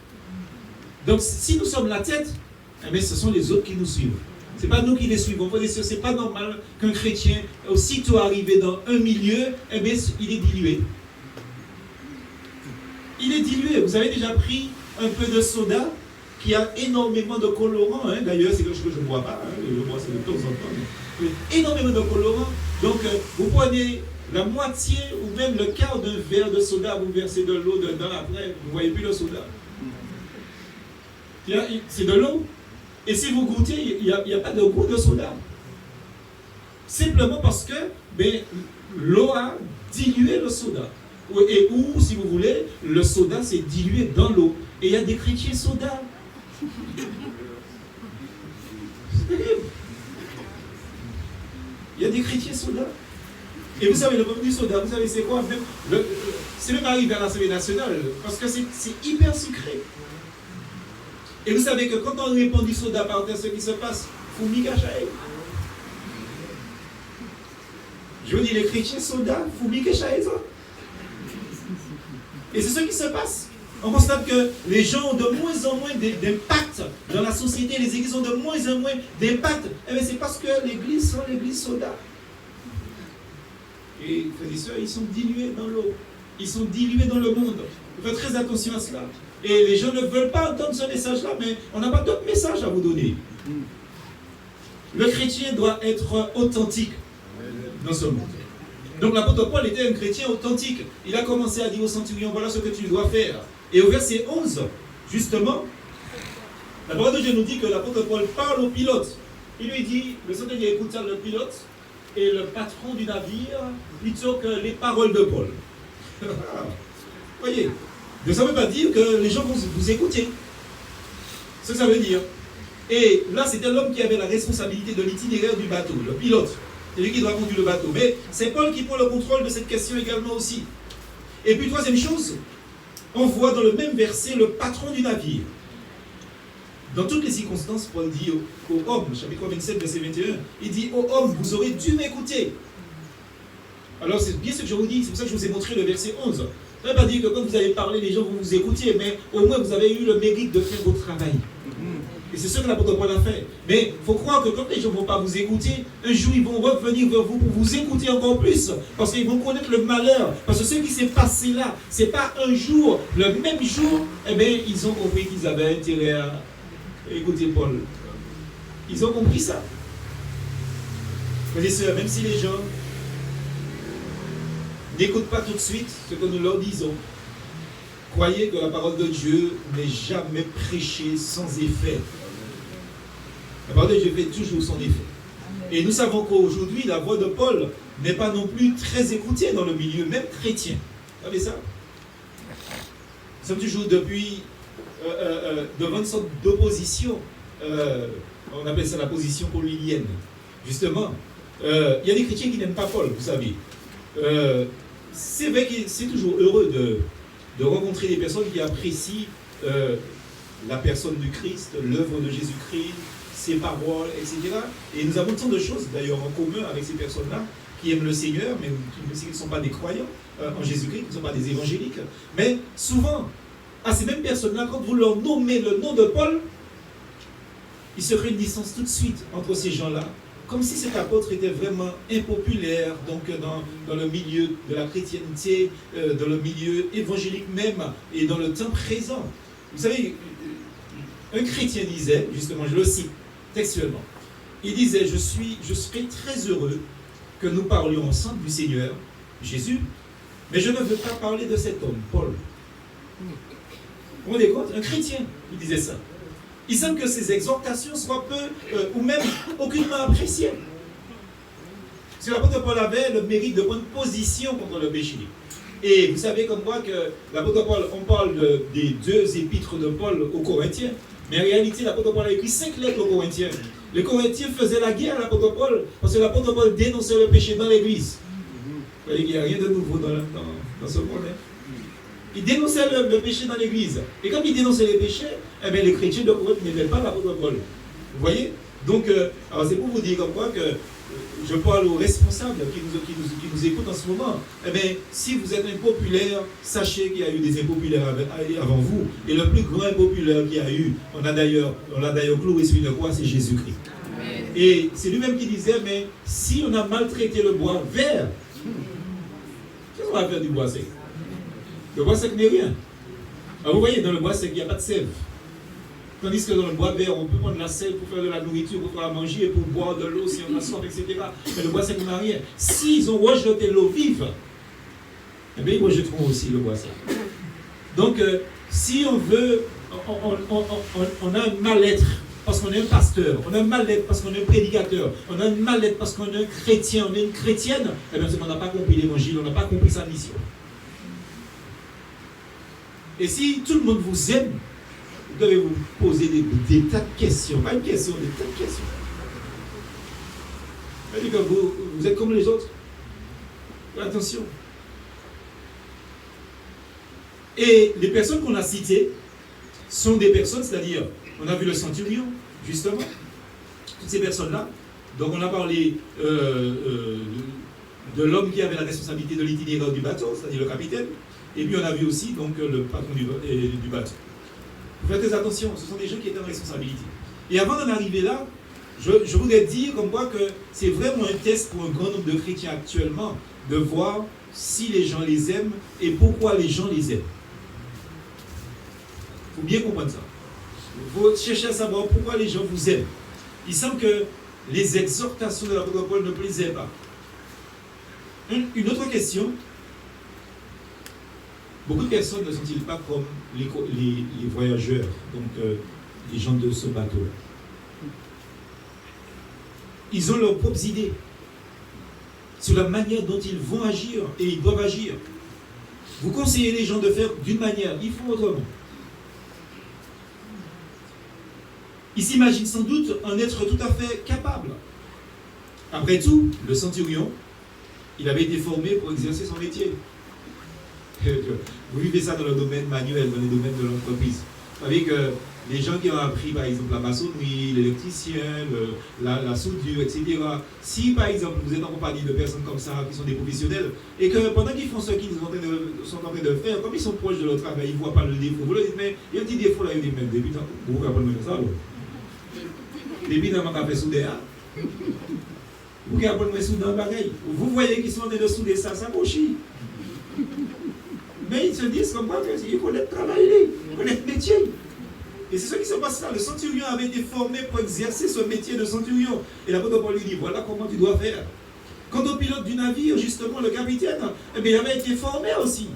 Donc si nous sommes la tête, eh bien, ce sont les autres qui nous suivent. Ce n'est pas nous qui les suivons. Ce n'est pas normal qu'un chrétien, aussitôt arrivé dans un milieu, eh bien, il est dilué. Il est dilué. Vous avez déjà pris un peu de soda qui a énormément de colorants. Hein. D'ailleurs, c'est quelque chose que je ne bois pas. Hein. Je bois ça de temps en temps. Mais énormément de colorants. Donc, vous prenez la moitié ou même le quart d'un verre de soda, vous versez de l'eau dedans, après, vous ne voyez plus le soda. C'est de l'eau. Et si vous goûtez, il n'y a pas de goût de soda. Simplement parce que l'eau a dilué le soda. Ou, si vous voulez, le soda s'est dilué dans l'eau. Et il y a des chrétiens soda. C'est terrible. Il y a des chrétiens soda. Et vous savez, le problème du soda, vous savez, c'est quoi? C'est même arrivé à l'Assemblée nationale, parce que c'est hyper sucré. Et vous savez que quand on répand du soda par terre, ce qui se passe, fourmi cachaï. Je vous dis, les chrétiens soda, fourmi cachaï, ça. Et c'est ce qui se passe. On constate que les gens ont de moins en moins d'impact dans la société, les églises ont de moins en moins d'impact. Eh bien, c'est parce que l'église sont l'église soda. Et frères et sœurs, ils sont dilués dans l'eau. Ils sont dilués dans le monde. Faites très attention à cela. Et les gens ne veulent pas entendre ce message-là, mais on n'a pas d'autre message à vous donner. Le chrétien doit être authentique dans ce monde. Donc l'apôtre Paul était un chrétien authentique. Il a commencé à dire au centurion, voilà ce que tu dois faire. Et au verset 11, justement, la parole de Dieu nous dit que l'apôtre Paul parle au pilote. Il lui dit, le centurion écoute le pilote et le patron du navire, plutôt que les paroles de Paul. Voyez, donc ça ne veut pas dire que les gens vont vous écouter. C'est ce que ça veut dire. Et là, c'était l'homme qui avait la responsabilité de l'itinéraire du bateau, le pilote. C'est lui qui doit conduire le bateau. Mais c'est Paul qui prend le contrôle de cette question également aussi. Et puis, troisième chose, on voit dans le même verset le patron du navire. Dans toutes les circonstances, Paul dit aux hommes, chapitre 27, verset 21, il dit aux hommes, vous aurez dû m'écouter. Alors c'est bien ce que je vous dis, c'est pour ça que je vous ai montré le verset 11. Ça ne veut pas dire que quand vous allez parler, les gens vont vous écouter, mais au moins vous avez eu le mérite de faire votre travail. Et c'est ce que l'apôtre Paul a fait. Mais il faut croire que quand les gens ne vont pas vous écouter, un jour ils vont revenir vers vous pour vous écouter encore plus. Parce qu'ils vont connaître le malheur. Parce que ce qui s'est passé là, ce n'est pas un jour, le même jour, eh bien, ils ont compris qu'ils avaient intérêt à écouter Paul. Ils ont compris ça. Frères et sœurs, même si les gens n'écoutent pas tout de suite ce que nous leur disons, croyez que la parole de Dieu n'est jamais prêchée sans effet. La parole de Dieu fait toujours son effet. Et nous savons qu'aujourd'hui, la voix de Paul n'est pas non plus très écoutée dans le milieu, même chrétien. Vous savez ça? Nous sommes toujours devant une sorte d'opposition. On appelle ça la position paulinienne. Justement, il y a des chrétiens qui n'aiment pas Paul, vous savez. C'est vrai que c'est toujours heureux de rencontrer des personnes qui apprécient la personne du Christ, l'œuvre de Jésus-Christ, ses paroles, etc. Et nous avons tant de choses d'ailleurs en commun avec ces personnes-là qui aiment le Seigneur, mais qui ne sont pas des croyants en Jésus-Christ, qui ne sont pas des évangéliques. Mais souvent, à ces mêmes personnes-là, quand vous leur nommez le nom de Paul, il se crée une distance tout de suite entre ces gens-là, comme si cet apôtre était vraiment impopulaire, donc dans le milieu de la chrétienté, dans le milieu évangélique même, et dans le temps présent. Vous savez, un chrétien disait, justement, je le cite textuellement, il disait, je serais très heureux que nous parlions ensemble du Seigneur, Jésus, mais je ne veux pas parler de cet homme, Paul. Vous vous rendez compte? Un chrétien, il disait ça. Il semble que ces exhortations soient peu ou même aucunement appréciées. Parce que l'apôtre Paul avait le mérite de prendre position contre le péché. Et vous savez comme moi que l'apôtre Paul, on parle des 2 épîtres de Paul aux Corinthiens, mais en réalité l'apôtre Paul a écrit 5 lettres aux Corinthiens. Les Corinthiens faisaient la guerre à l'apôtre Paul, parce que l'apôtre Paul dénonçait le péché dans l'église. Vous voyez qu'il n'y a rien de nouveau dans ce monde. Il dénonçait le péché dans l'église. Et comme il dénonçait les péchés, eh bien, les chrétiens de Corinthe n'aimaient pas l'apôtre Paul. Vous voyez? Donc, alors c'est pour vous dire comme quoi que je parle aux responsables qui nous écoutent en ce moment. Eh bien, si vous êtes impopulaire, sachez qu'il y a eu des impopulaires avant vous. Et le plus grand impopulaire qu'il y a eu, on l'a d'ailleurs cloué sur une croix, c'est Jésus-Christ. Et c'est lui-même qui disait, mais si on a maltraité le bois vert, qu'est-ce qu'on va faire du bois sec? Le bois sec n'est rien. Alors vous voyez, dans le bois sec, il n'y a pas de sève. Tandis que dans le bois vert, on peut prendre la sève pour faire de la nourriture, pour faire à manger, pour boire de l'eau si on a soif, etc. Mais le bois sec n'a rien. S'ils ont rejeté l'eau vive, eh bien, ils rejetteront aussi le bois sec. Donc, si on veut, on a un mal-être parce qu'on est un pasteur, on a un mal-être parce qu'on est un prédicateur, on a un mal-être parce qu'on est un chrétien, on est une chrétienne, eh bien, c'est qu'on n'a pas compris l'évangile, on n'a pas compris sa mission. Et si tout le monde vous aime, vous devez vous poser des tas de questions. Pas une question, des tas de questions. C'est-à-dire que vous êtes comme les autres. Attention. Et les personnes qu'on a citées sont des personnes, c'est-à-dire, on a vu le centurion, justement, toutes ces personnes-là. Donc on a parlé de l'homme qui avait la responsabilité de l'itinéraire du bateau, c'est-à-dire le capitaine. Et puis on a vu aussi donc, le patron du bateau. Vous faites attention, ce sont des gens qui étaient en responsabilité. Et avant d'en arriver là, je voudrais dire comme quoi que c'est vraiment un test pour un grand nombre de chrétiens actuellement de voir si les gens les aiment et pourquoi les gens les aiment. Il faut bien comprendre ça. Il faut chercher à savoir pourquoi les gens vous aiment. Il semble que les exhortations de l'apôtre Paul ne plaisaient pas. Une autre question. Beaucoup de personnes ne sont-ils pas comme les voyageurs, donc les gens de ce bateau-là? Ils ont leurs propres idées sur la manière dont ils vont agir et ils doivent agir. Vous conseillez les gens de faire d'une manière, ils font autrement. Ils s'imaginent sans doute en être tout à fait capables. Après tout, le centurion, il avait été formé pour exercer son métier. Vous vivez ça dans le domaine manuel, dans les domaines de l'entreprise. Vous savez que les gens qui ont appris, par exemple, la maçonnerie, l'électricien, la soudure, etc. Si, par exemple, vous êtes en compagnie de personnes comme ça, qui sont des professionnels, et que pendant qu'ils font ce qu'ils sont en train de faire, comme ils sont proches de leur travail, ils ne voient pas le défaut. Vous leur dites, mais il y a un petit défaut là, ils disent, mais depuis tant, vous ne comprenez pas ça, alors. Depuis dans mon café soudé, vous qui apprenez souder un bagage, vous voyez qu'ils sont en train de souder ça cochille. Mais ils se disent comme quoi qu'ils connaissent le travail, ils connaissent le métier. Et c'est ce qui se passe là. Le centurion avait été formé pour exercer ce métier de centurion. Et l'apôtre Paul lui dit, voilà comment tu dois faire. Quant au pilote du navire, justement, le capitaine, eh bien, il avait été formé aussi.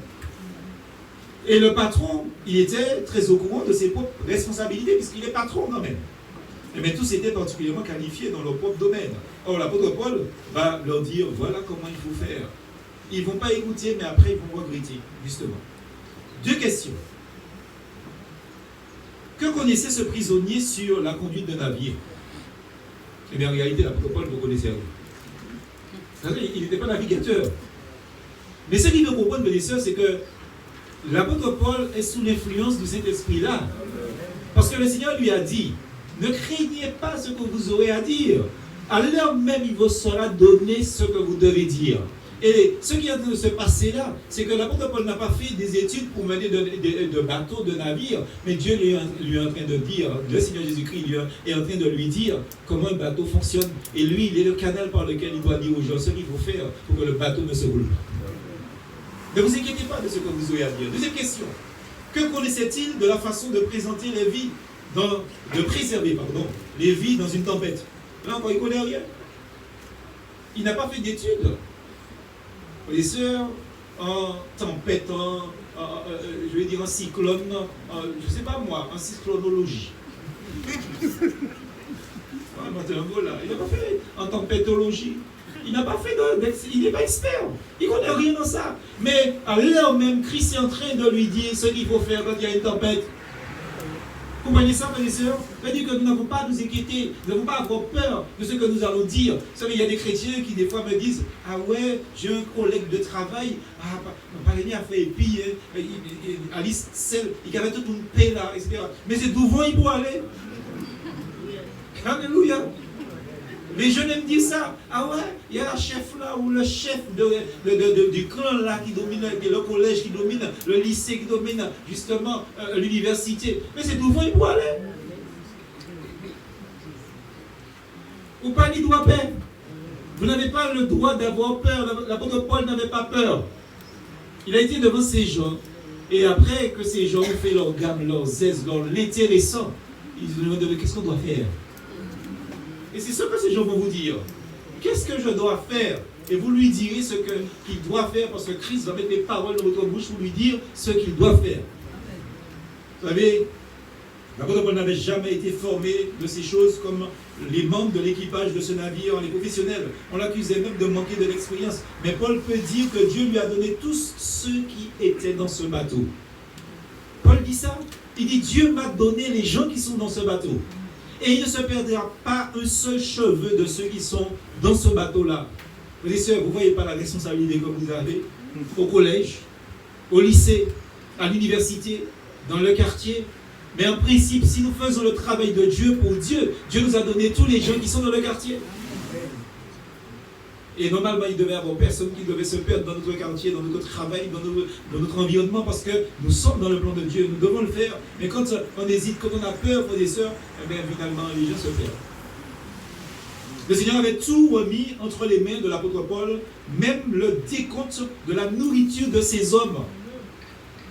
Et le patron, il était très au courant de ses propres responsabilités, puisqu'il est patron quand même. Mais tous étaient particulièrement qualifiés dans leur propre domaine. Or, l'apôtre Paul va leur dire, voilà comment il faut faire. Ils ne vont pas écouter, mais après, ils vont regretter, justement. 2 questions. Que connaissait ce prisonnier sur la conduite d'un navire? Eh bien, en réalité, l'apôtre Paul, vous connaissez rien. Il n'était pas navigateur. Mais ce qu'il faut comprendre, mes sœurs, c'est que l'apôtre Paul est sous l'influence de cet esprit-là. Parce que le Seigneur lui a dit, ne craignez pas ce que vous aurez à dire. À l'heure même, il vous sera donné ce que vous devez dire. Et ce qui est en train de se passer là, c'est que l'apôtre Paul n'a pas fait des études pour mener de bateaux, de navires, mais Dieu lui est en train de dire, le Seigneur Jésus-Christ est en train de lui dire comment un bateau fonctionne. Et lui, il est le canal par lequel il doit dire aux gens ce qu'il faut faire pour que le bateau ne se roule pas. Ne vous inquiétez pas de ce que vous aurez à dire. Deuxième question. Que connaissait-il de la façon de présenter les vies, de préserver les vies dans une tempête? Là encore, il ne connaît rien. Il n'a pas fait d'études. Les sœurs, en tempête, je vais dire en cyclone, je ne sais pas moi, en cyclonologie. Il n'a pas fait en tempétologie. Il n'a pas fait il n'est pas expert. Il ne connaît rien dans ça. Mais à l'heure même, Christ est en train de lui dire ce qu'il faut faire quand il y a une tempête. Vous comprenez ça, frères et sœurs? C'est-à-dire que nous n'avons pas à nous inquiéter, nous n'avons pas à avoir peur de ce que nous allons dire. Vous savez, il y a des chrétiens qui des fois me disent, ah ouais, j'ai un collègue de travail, Palénie a fait épi, Alice, celle, il avait toute une paix là, etc. Mais c'est d'où vont ils pour aller? Alléluia. Les jeunes aiment dire ça. Ah ouais, il y a la chef là, ou le chef du clan là qui domine le collège, qui domine le lycée, qui domine justement l'université. Mais c'est d'où il faut aller. Ou pas ni droit peur. Vous n'avez pas le droit d'avoir peur. L'apôtre Paul n'avait pas peur. Il a été devant ces gens. Et après que ces gens ont fait leur gamme, leur zeste, l'intéressant, ils se demandent qu'est-ce qu'on doit faire. Et c'est ce que ces gens vont vous dire. Qu'est-ce que je dois faire? Et vous lui direz ce qu'il doit faire, parce que Christ va mettre les paroles dans votre bouche pour lui dire ce qu'il doit faire. Vous savez, l'apôtre Paul n'avait jamais été formé de ces choses comme les membres de l'équipage de ce navire, les professionnels. On l'accusait même de manquer de l'expérience. Mais Paul peut dire que Dieu lui a donné tous ceux qui étaient dans ce bateau. Paul dit ça. Il dit, Dieu m'a donné les gens qui sont dans ce bateau. Et il ne se perdra pas un seul cheveu de ceux qui sont dans ce bateau-là. Frères et sœurs, vous ne voyez pas la responsabilité que vous avez au collège, au lycée, à l'université, dans le quartier. Mais en principe, si nous faisons le travail de Dieu pour Dieu, Dieu nous a donné tous les gens qui sont dans le quartier. Et normalement, il devait y avoir personne qui devait se perdre dans notre quartier, dans notre travail, dans notre environnement, parce que nous sommes dans le plan de Dieu, nous devons le faire. Mais quand on hésite, quand on a peur, frères et sœurs, eh bien, finalement, les gens se perdent. Le Seigneur avait tout remis entre les mains de l'apôtre Paul, même le décompte de la nourriture de ces hommes.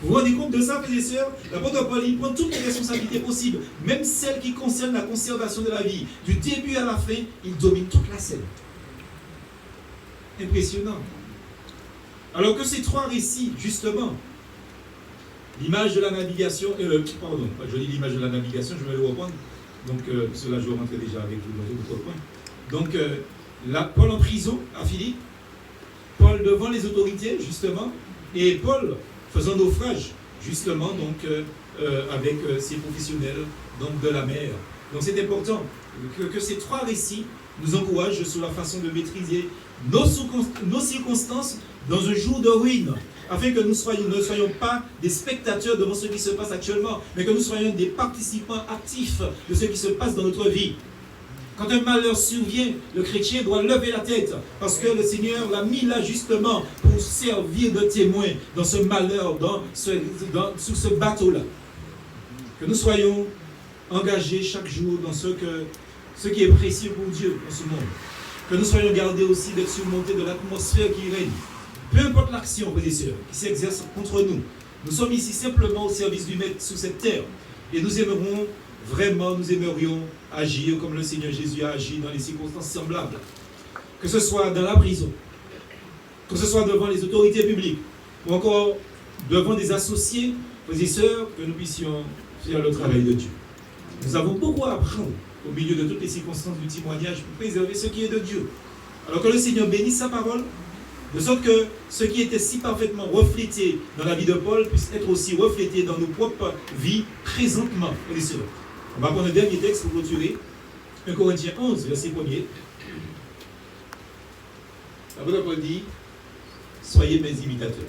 Vous vous rendez compte de ça, frères et sœurs? L'apôtre Paul, il prend toutes les responsabilités possibles, même celles qui concernent la conservation de la vie. Du début à la fin, il domine toute la scène. Impressionnant. Alors que ces 3 récits, justement, l'image de la navigation, pardon, je dis l'image de la navigation, je vais le reprendre, donc cela je vais rentrer déjà avec vous dans d'autres points. Donc, Paul en prison à Philippe, Paul devant les autorités, justement, et Paul faisant naufrage, justement, donc, avec ses professionnels, donc de la mer. Donc c'est important que ces 3 récits nous encouragent sur la façon de maîtriser nos circonstances dans un jour de ruine. afin que nous ne soyons pas des spectateurs devant ce qui se passe actuellement, mais que nous soyons des participants actifs de ce qui se passe dans notre vie. Quand un malheur survient, le chrétien doit lever la tête, parce que le Seigneur l'a mis là justement pour servir de témoin dans ce malheur, sur ce bateau-là. Que nous soyons engagés chaque jour dans ce qui est précieux pour Dieu dans ce monde. Que nous soyons gardés aussi d'être surmontés de l'atmosphère qui règne. Peu importe l'action, frères et sœurs, qui s'exerce contre nous. Nous sommes ici simplement au service du Maître sur cette terre. Et nous aimerions agir comme le Seigneur Jésus a agi dans les circonstances semblables. Que ce soit dans la prison, que ce soit devant les autorités publiques, ou encore devant des associés, frères et sœurs, que nous puissions faire le travail de Dieu. Nous avons beaucoup à apprendre au milieu de toutes les circonstances du témoignage pour préserver ce qui est de Dieu. Alors que le Seigneur bénisse sa parole, de sorte que ce qui était si parfaitement reflété dans la vie de Paul puisse être aussi reflété dans nos propres vies présentement. On va prendre le dernier texte pour clôturer. 1 Corinthiens 11, verset 1er. L'apôtre Paul dit, soyez mes imitateurs,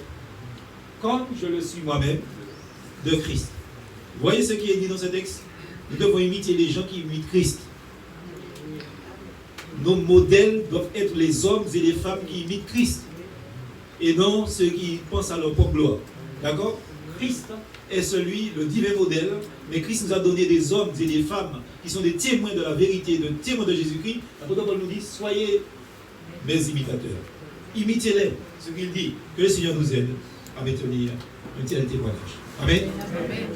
comme je le suis moi-même de Christ. Vous voyez ce qui est dit dans ce texte? Nous devons imiter les gens qui imitent Christ. Nos modèles doivent être les hommes et les femmes qui imitent Christ. Et non ceux qui pensent à leur propre gloire. D'accord? Christ est le divin modèle, mais Christ nous a donné des hommes et des femmes qui sont des témoins de la vérité, des témoins de Jésus-Christ. L'apôtre Paul nous dit, soyez mes imitateurs. Imitez-les, ce qu'il dit. Que le Seigneur nous aide à maintenir un tel témoignage. Amen. Amen.